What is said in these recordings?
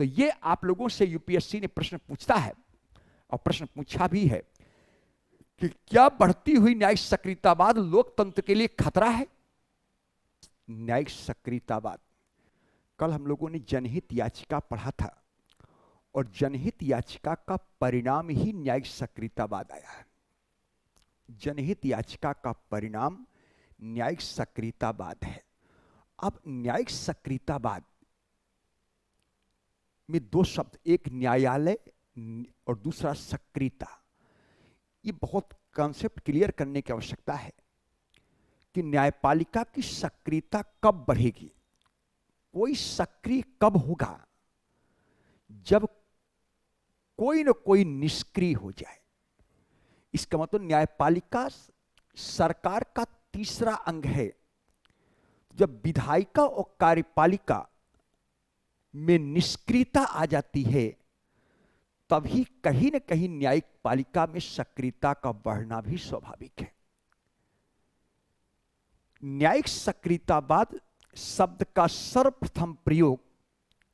तो ये आप लोगों से यूपीएससी ने प्रश्न पूछता है और प्रश्न पूछा भी है कि क्या बढ़ती हुई न्यायिक सक्रियतावाद लोकतंत्र के लिए खतरा है? न्यायिक सक्रियतावाद, कल हम लोगों ने जनहित याचिका पढ़ा था और जनहित याचिका का परिणाम ही न्यायिक सक्रियतावाद आया है। जनहित याचिका का परिणाम न्यायिक सक्रियतावाद है। अब न्यायिक सक्रियतावाद में दो शब्द, एक न्यायालय और दूसरा सक्रियता, ये बहुत कॉन्सेप्ट क्लियर करने की आवश्यकता है कि न्यायपालिका की सक्रियता कब बढ़ेगी। कोई सक्रिय कब होगा? जब कोई न कोई निष्क्रिय हो जाए। इसका मतलब न्यायपालिका सरकार का तीसरा अंग है। जब विधायिका और कार्यपालिका में निष्क्रियता आ जाती है तभी कहीं न कहीं न्यायिक पालिका में सक्रियता का बढ़ना भी स्वाभाविक है। न्यायिक सक्रियतावाद शब्द का सर्वप्रथम प्रयोग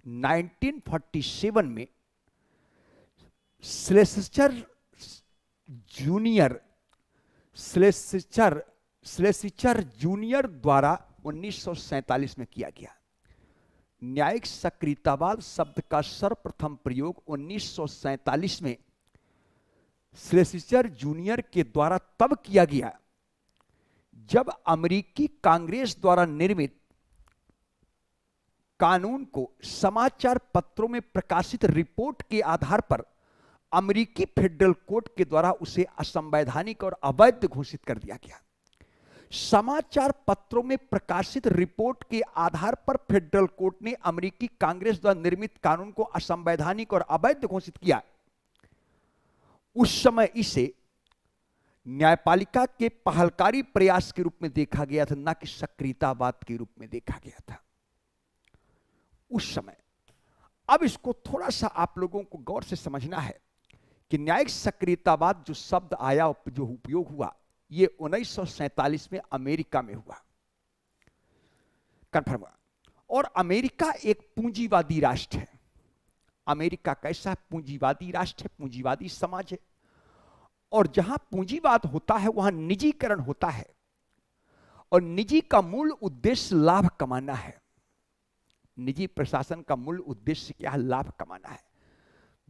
1947 में स्लेसिचर जूनियर द्वारा 1947 में किया गया। न्यायिक सक्रियतावाद शब्द का सर्वप्रथम प्रयोग 1947 में स्लेसिचर जूनियर के द्वारा तब किया गया जब अमेरिकी कांग्रेस द्वारा निर्मित कानून को समाचार पत्रों में प्रकाशित रिपोर्ट के आधार पर अमेरिकी फेडरल कोर्ट के द्वारा उसे असंवैधानिक और अवैध घोषित कर दिया गया। समाचार पत्रों में प्रकाशित रिपोर्ट के आधार पर फेडरल कोर्ट ने अमेरिकी कांग्रेस द्वारा निर्मित कानून को असंवैधानिक और अवैध घोषित किया। उस समय इसे न्यायपालिका के पहलकारी प्रयास के रूप में देखा गया था, न कि सक्रियतावाद के रूप में देखा गया था उस समय। अब इसको थोड़ा सा आप लोगों को गौर से समझना है कि न्यायिक सक्रियतावाद जो शब्द आया, जो उपयोग हुआ, ये 1947 में अमेरिका में हुआ, कन्फर्म हुआ। और अमेरिका एक पूंजीवादी राष्ट्र है। अमेरिका कैसा पूंजीवादी राष्ट्र है, पूंजीवादी समाज है। और जहां पूंजीवाद होता है वहां निजीकरण होता है और निजी का मूल उद्देश्य लाभ कमाना है। निजी प्रशासन का मूल उद्देश्य क्या है? लाभ कमाना है,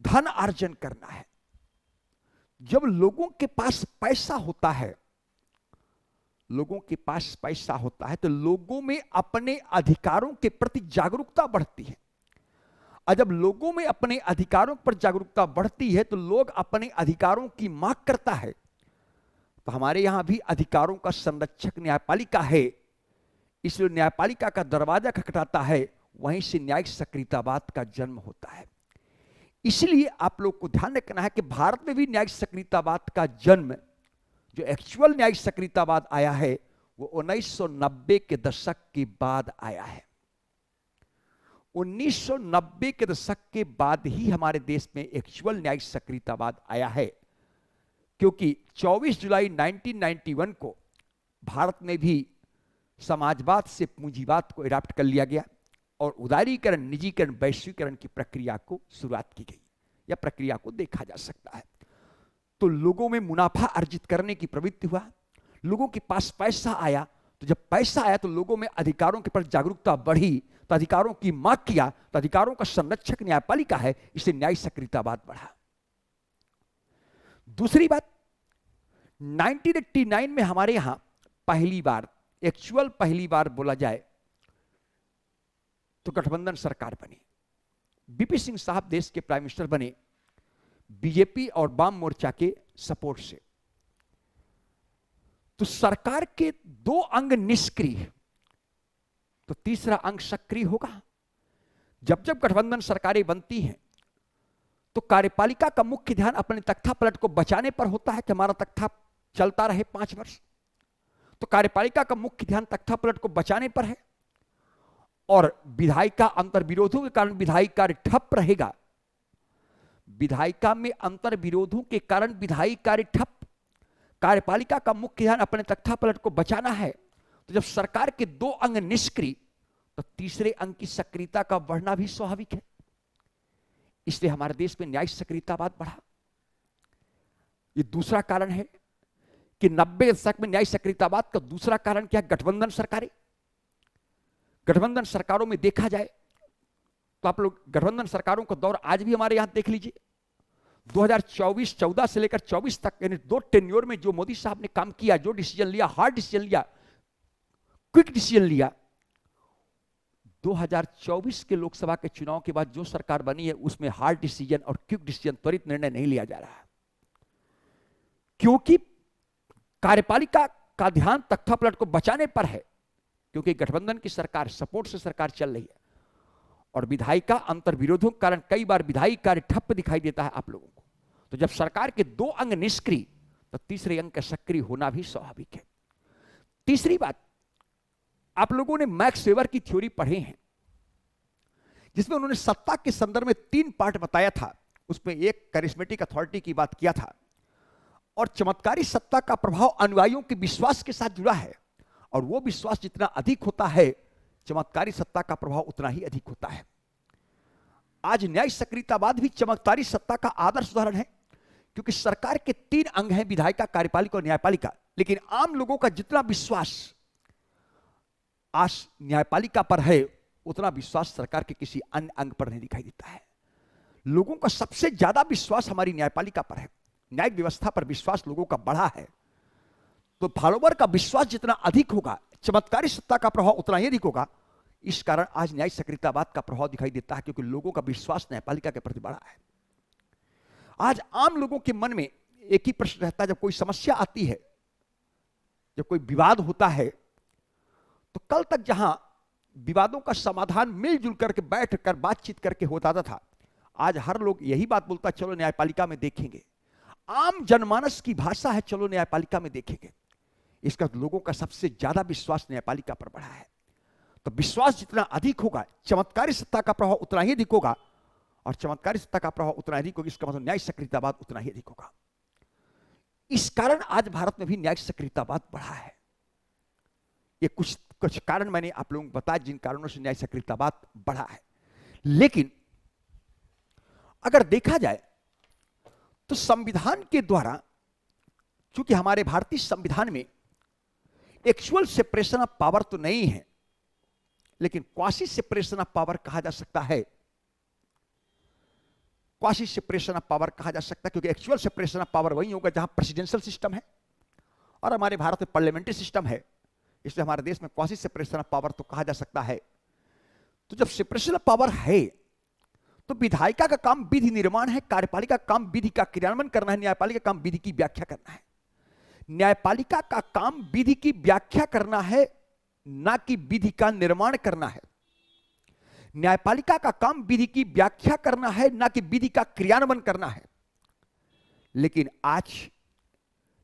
धन अर्जन करना है। जब लोगों के पास पैसा होता है, लोगों के पास पैसा होता है तो लोगों में अपने अधिकारों के प्रति जागरूकता बढ़ती है। और जब लोगों में अपने अधिकारों पर जागरूकता बढ़ती है तो लोग अपने अधिकारों की मांग करता है। तो हमारे यहां भी अधिकारों का संरक्षक न्यायपालिका है, इसलिए न्यायपालिका का दरवाजा खटखटाता है, वहीं से न्यायिक सक्रियतावाद का जन्म होता है। इसलिए आप लोग को ध्यान रखना है कि भारत में भी न्यायिक सक्रियतावाद का जन्म, जो एक्चुअल न्यायिक सक्रियतावाद आया है, वो 1990 के दशक के बाद आया है। 1990 के दशक के बाद ही हमारे देश में एक्चुअल न्यायिक सक्रियतावाद आया है, क्योंकि 24 जुलाई 1991 को भारत में भी समाजवाद से पूंजीवाद को एडॉप्ट कर लिया गया और उदारीकरण, निजीकरण, वैश्वीकरण की प्रक्रिया को शुरुआत की गई। यह प्रक्रिया को देखा जा सकता है। तो लोगों में मुनाफा अर्जित करने की प्रवृत्ति हुआ, लोगों के पास पैसा आया, तो जब पैसा आया तो लोगों में अधिकारों के प्रति जागरूकता बढ़ी, तो अधिकारों की मांग किया, तो अधिकारों का संरक्षक न्यायपालिका है, इससे न्यायिक सक्रियतावाद बढ़ा। दूसरी बात, 1989 में हमारे यहां पहली बार, एक्चुअल पहली बार बोला जाए तो गठबंधन सरकार बनी। बीपी सिंह साहब देश के प्राइम मिनिस्टर बने, बीजेपी और वाम मोर्चा के सपोर्ट से। तो सरकार के दो अंग निष्क्रिय, तो तीसरा अंग सक्रिय होगा। जब जब गठबंधन सरकारें बनती हैं तो कार्यपालिका का मुख्य ध्यान अपने तख्ता पलट को बचाने पर होता है कि हमारा तख्ता चलता रहे 5 वर्ष। तो कार्यपालिका का मुख्य ध्यान तख्ता पलट को बचाने पर है और विधायिका अंतर विरोधों के कारण विधायी कार्य ठप रहेगा। विधायिका में अंतर विरोधों के कारण विधायी कार्य ठप, कार्यपालिका का मुख्य ध्यान अपने तख्ता पलट को बचाना है। तो जब सरकार के दो अंग निष्क्रिय, तो तीसरे अंग की सक्रियता का बढ़ना भी स्वाभाविक है। इसलिए हमारे देश में न्यायिक सक्रियतावाद बढ़ा। ये दूसरा कारण है कि 90 दशक में न्यायिक सक्रियतावाद का दूसरा कारण क्या है? गठबंधन सरकारें। गठबंधन सरकारों में देखा जाए तो आप लोग गठबंधन सरकारों का दौर आज भी हमारे यहां देख लीजिए। 2014 से लेकर 24 तक, यानी 2 टेन्योर में जो मोदी साहब ने काम किया, जो डिसीजन लिया, हार्ड डिसीजन लिया, क्विक डिसीजन लिया, 2024 के लोकसभा के चुनाव के बाद जो सरकार बनी है उसमें हार्ड डिसीजन और क्विक डिसीजन, त्वरित निर्णय नहीं लिया जा रहा है, क्योंकि कार्यपालिका का ध्यान तख्तापलट को बचाने पर है, क्योंकि गठबंधन की सरकार, सपोर्ट से सरकार चल रही है, और विधायिका अंतर विरोधों के कारण कई बार विधायी कार्य ठप्प दिखाई देता है आप लोगों को। तो जब सरकार के 2 अंग निष्क्रिय, तो तीसरे अंग का सक्रिय होना भी स्वाभाविक है। तीसरी बात, आप लोगों ने मैक्स वेबर की थ्योरी पढ़े हैं, जिसमें उन्होंने सत्ता के संदर्भ में 3 पार्ट बताया था। उसमें एक करिश्मेटिक अथॉरिटी की बात किया था, और चमत्कारी सत्ता का प्रभाव अनुयायियों के विश्वास के साथ जुड़ा है, और वो विश्वास जितना अधिक होता है, चमत्कारी सत्ता का प्रभाव उतना ही अधिक होता है। आज न्यायिक सक्रियतावाद भी चमत्कारी सत्ता का आदर्श उदाहरण है, क्योंकि सरकार के 3 अंग हैं, विधायिका, कार्यपालिका और न्यायपालिका, लेकिन आम लोगों का जितना विश्वास आज न्यायपालिका पर है, उतना विश्वास सरकार के किसी अन्य अंग पर नहीं दिखाई देता है। लोगों का सबसे ज्यादा विश्वास हमारी न्यायपालिका पर है, न्यायिक व्यवस्था पर विश्वास लोगों का बढ़ा है। तो फॉलोवर का विश्वास जितना अधिक होगा, चमत्कारी सत्ता का प्रभाव उतना ही अधिक होगा। इस कारण आज न्यायिक सक्रियतावाद का प्रभाव दिखाई देता है, क्योंकि लोगों का विश्वास न्यायपालिका के प्रति बढ़ा है। आज आम लोगों के मन में एक ही प्रश्न रहता है, जब कोई समस्या आती है, जब कोई विवाद होता है, तो कल तक जहां विवादों का समाधान मिलजुल करके बैठ कर बातचीत करके होता था, आज हर लोग यही बात बोलता है, चलो न्यायपालिका में देखेंगे। आम जनमानस की भाषा है, चलो न्यायपालिका में देखेंगे। इसका लोगों का सबसे ज्यादा विश्वास न्यायपालिका पर बढ़ा है। तो विश्वास जितना अधिक होगा, चमत्कारी सत्ता का प्रभाव उतना ही अधिक होगा, और चमत्कारी सत्ता का प्रभाव उतना अधिक होगा, इसका मतलब न्यायिक सक्रियतावाद उतना ही अधिक होगा। इस कारण आज भारत में भी न्यायिक सक्रियतावाद बढ़ा है। ये कुछ कारण मैंने आप लोगों को बताया, जिन कारणों से न्यायिक सक्रियतावाद बढ़ा है। लेकिन अगर देखा जाए तो संविधान के द्वारा, चूंकि हमारे भारतीय संविधान में एक्चुअल सेपरेशन ऑफ पावर तो नहीं है, लेकिन क्वासी सेपरेशन ऑफ पावर कहा जा सकता है। क्वासी सेपरेशन ऑफ पावर कहा जा सकता है, क्योंकि एक्चुअल सेपरेशन ऑफ पावर वही होगा जहां प्रेसिडेंशियल सिस्टम है, और हमारे भारत में पार्लियामेंट्री सिस्टम है, इसलिए हमारे देश में क्वासी सेपरेशन ऑफ पावर तो कहा जा सकता है। तो जब सेपरेशन ऑफ पावर है, तो विधायिका का काम विधि निर्माण है, कार्यपालिका का काम विधि का क्रियान्वयन करना है, न्यायपालिका का काम विधि की व्याख्या करना है। न्यायपालिका का काम विधि की व्याख्या करना है, ना कि विधि का निर्माण करना है। न्यायपालिका का काम विधि की व्याख्या करना है, ना कि विधि का क्रियान्वयन करना है। लेकिन आज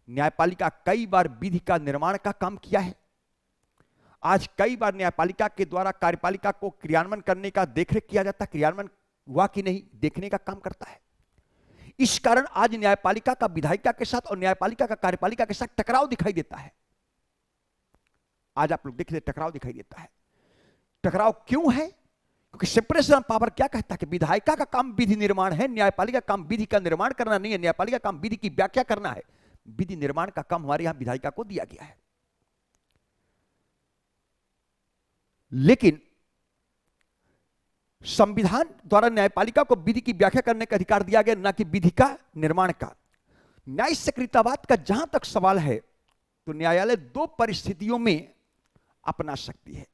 न्यायपालिका कई बार विधि का निर्माण का काम किया है। आज कई बार न्यायपालिका के द्वारा कार्यपालिका को क्रियान्वयन करने का देखरेख किया जाता है, क्रियान्वयन हुआ कि नहीं देखने का काम करता है। इस कारण आज न्यायपालिका का विधायिका के साथ और न्यायपालिका का कार्यपालिका के साथ टकराव दिखाई देता है। आज आप लोग देख रहे टकराव दिखाई देता है। टकराव क्यों है? क्योंकि सेपरेशन ऑफ पावर क्या कहता है कि विधायिका का काम विधि निर्माण है, न्यायपालिका का काम विधि का निर्माण करना नहीं है। न्यायपालिका का काम विधि की व्याख्या करना है, विधि निर्माण का काम हमारे यहां विधायिका को दिया गया है। लेकिन संविधान द्वारा न्यायपालिका को विधि की व्याख्या करने का अधिकार दिया गया, ना कि विधि का निर्माण का। न्यायिक सक्रियतावाद का जहां तक सवाल है, तो न्यायालय 2 परिस्थितियों में अपना सकती है।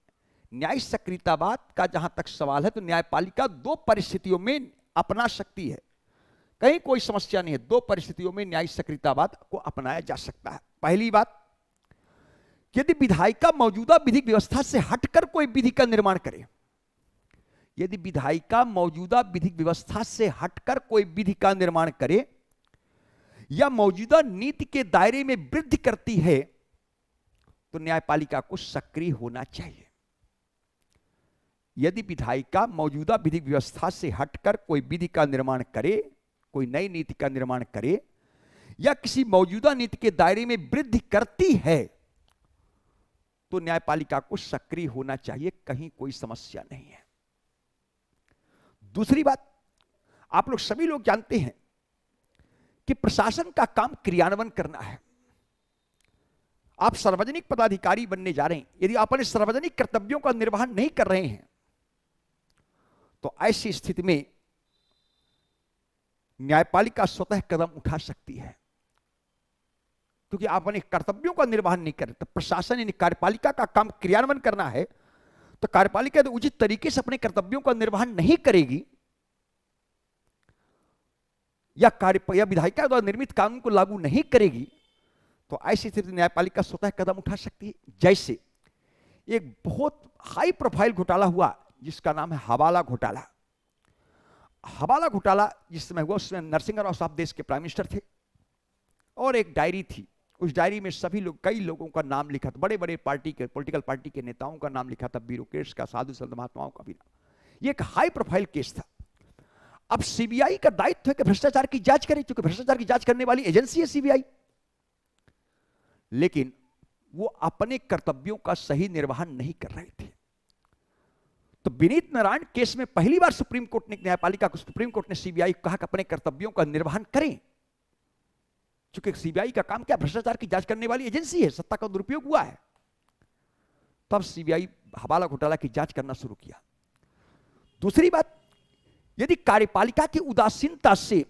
न्यायिक सक्रियतावाद का जहां तक सवाल है, तो न्यायपालिका 2 परिस्थितियों में अपना सकती है। कहीं कोई समस्या नहीं है, 2 परिस्थितियों में न्यायिक सक्रियतावाद को अपनाया जा सकता है। पहली बात, यदि विधायिका मौजूदा विधिक व्यवस्था से हटकर कोई विधि का निर्माण करे, यदि विधायिका मौजूदा विधिक व्यवस्था से हटकर कोई विधि का निर्माण करे या मौजूदा नीति के दायरे में वृद्धि करती है, तो न्यायपालिका को सक्रिय होना चाहिए। यदि विधायिका मौजूदा विधिक व्यवस्था से हटकर कोई विधि का निर्माण करे, कोई नई नीति का निर्माण करे या किसी मौजूदा नीति के दायरे में वृद्धि करती है, तो न्यायपालिका को सक्रिय होना चाहिए, कहीं कोई समस्या नहीं है। दूसरी बात, आप लोग सभी लोग जानते हैं कि प्रशासन का काम क्रियान्वयन करना है। आप सार्वजनिक पदाधिकारी बनने जा रहे हैं, यदि आप अपने सार्वजनिक कर्तव्यों का निर्वहन नहीं कर रहे हैं तो ऐसी स्थिति में न्यायपालिका स्वतः कदम उठा सकती है, क्योंकि आप अपने कर्तव्यों का निर्वहन नहीं कर रहे। तो प्रशासन यानी कार्यपालिका का काम क्रियान्वयन करना है, तो कार्यपालिका यदि उचित तरीके से अपने कर्तव्यों का निर्वहन नहीं करेगी या विधायिका द्वारा निर्मित कानून को लागू नहीं करेगी, तो ऐसी स्थिति न्यायपालिका स्वतः कदम उठा सकती है। जैसे एक बहुत हाई प्रोफाइल घोटाला हुआ जिसका नाम है हवाला घोटाला। हवाला घोटाला जिस समय हुआ उसमें नरसिंह राव साहब देश के प्राइम मिनिस्टर थे और एक डायरी थी। उस डायरी में सभी लोग, कई लोगों का नाम लिखा था, बड़े बड़े पार्टी के, पॉलिटिकल पार्टी के नेताओं का नाम लिखा था, ब्यूरोक्रेट्स का, साधु संत महात्माओं का भी नाम। ये एक हाई प्रोफाइल केस था। अब सीबीआई का दायित्व है कि भ्रष्टाचार की जांच करे, क्योंकि भ्रष्टाचार की जांच करने वाली एजेंसी है सीबीआई, लेकिन वो अपने कर्तव्यों का सही निर्वहन नहीं कर रहे थे। तो विनीत नारायण केस में पहली बार सुप्रीम कोर्ट ने, न्यायपालिका को, सुप्रीम कोर्ट ने सीबीआई को कहा कि अपने कर्तव्यों का निर्वहन करें, क्योंकि सीबीआई का काम क्या, भ्रष्टाचार की जांच करने वाली एजेंसी है, सत्ता का दुरुपयोग हुआ है। तब सीबीआई हवाला घोटाला की जांच करना शुरू किया। दूसरी बात, यदि कार्यपालिका की उदासीनता से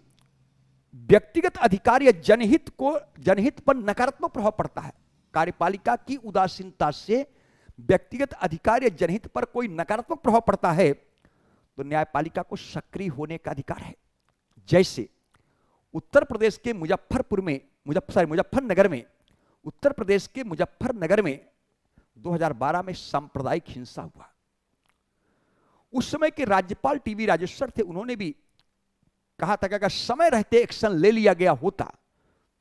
व्यक्तिगत अधिकार या जनहित पर नकारात्मक प्रभाव पड़ता है, कार्यपालिका की उदासीनता से व्यक्तिगत अधिकार या जनहित पर कोई नकारात्मक प्रभाव पड़ता है, तो न्यायपालिका को सक्रिय होने का अधिकार है। जैसे उत्तर प्रदेश के मुजफ्फरनगर में, उत्तर प्रदेश के मुजफ्फरनगर में 2012 में सांप्रदायिक हिंसा हुआ। उस समय के राज्यपाल टीवी राजेश्वर थे, उन्होंने भी कहा था कि अगर समय रहते एक्शन ले लिया गया होता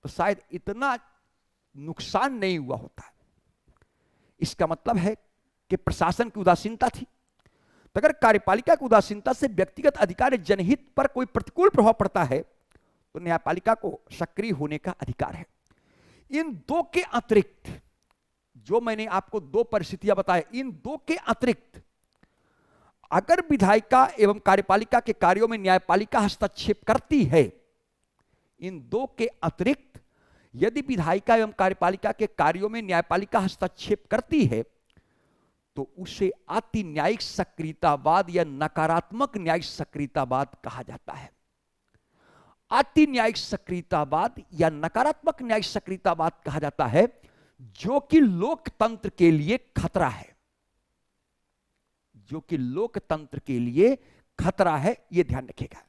तो शायद इतना नुकसान नहीं हुआ होता। इसका मतलब है कि प्रशासन की उदासीनता थी। तो अगर कार्यपालिका की उदासीनता से व्यक्तिगत अधिकार जनहित पर कोई प्रतिकूल प्रभाव पड़ता है तो न्यायपालिका को सक्रिय होने का अधिकार है। इन दो के अतिरिक्त, जो मैंने आपको दो परिस्थितियां बताई, इन दो के अतिरिक्त अगर विधायिका एवं कार्यपालिका के कार्यों में न्यायपालिका हस्तक्षेप करती है, इन दो के अतिरिक्त यदि विधायिका एवं कार्यपालिका के कार्यों में न्यायपालिका हस्तक्षेप करती है तो उसे अति न्यायिक सक्रियतावाद या नकारात्मक न्यायिक सक्रियतावाद कहा जाता है। अति न्यायिक सक्रियतावाद या नकारात्मक न्यायिक सक्रियतावाद कहा जाता है, जो कि लोकतंत्र के लिए खतरा है, जो कि लोकतंत्र के लिए खतरा है, यह ध्यान रखिएगा।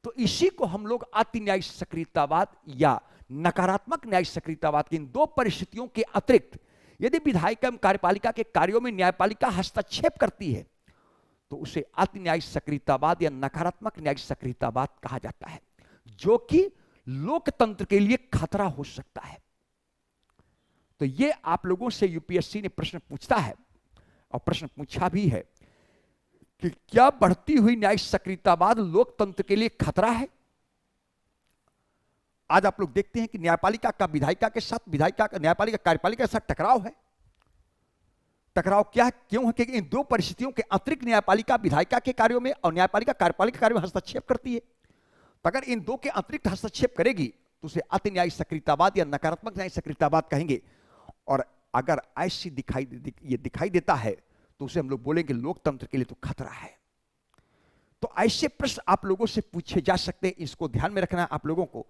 तो इसी को हम लोग अति न्यायिक सक्रियतावाद या नकारात्मक न्यायिक सक्रियतावाद की, इन दो परिस्थितियों के अतिरिक्त यदि विधायिका एवं कार्यपालिका के कार्यों में न्यायपालिका हस्तक्षेप करती है तो उसे अति न्यायिक सक्रियतावाद या नकारात्मक न्यायिक सक्रियतावाद कहा जाता है, जो कि लोकतंत्र के लिए खतरा हो सकता है। तो ये आप लोगों से यूपीएससी ने प्रश्न पूछता है और प्रश्न पूछा भी है कि क्या बढ़ती हुई न्यायिक सक्रियतावाद लोकतंत्र के लिए खतरा है। आज आप लोग देखते हैं कि न्यायपालिका का विधायिका के साथ, विधायिका का न्यायपालिका कार्यपालिका के साथ टकराव है। टकराव क्या है, क्यों है? क्योंकि इन दो परिस्थितियों के अतिरिक्त न्यायपालिका विधायिका के कार्यों में और न्यायपालिका कार्यपालिका कार्यों में हस्तक्षेप करती है। तो अगर इन दो के अतिरिक्त हस्तक्षेप करेगी तो उसे अति न्यायिक सक्रियतावाद या नकारात्मक न्यायिक सक्रियतावाद कहेंगे। और अगर ऐसी दिखाई देता है तो उसे हम लोग बोलेंगे लोकतंत्र के लिए तो खतरा है। तो ऐसे प्रश्न आप लोगों से पूछे जा सकते हैं, इसको ध्यान में रखना है आप लोगों को।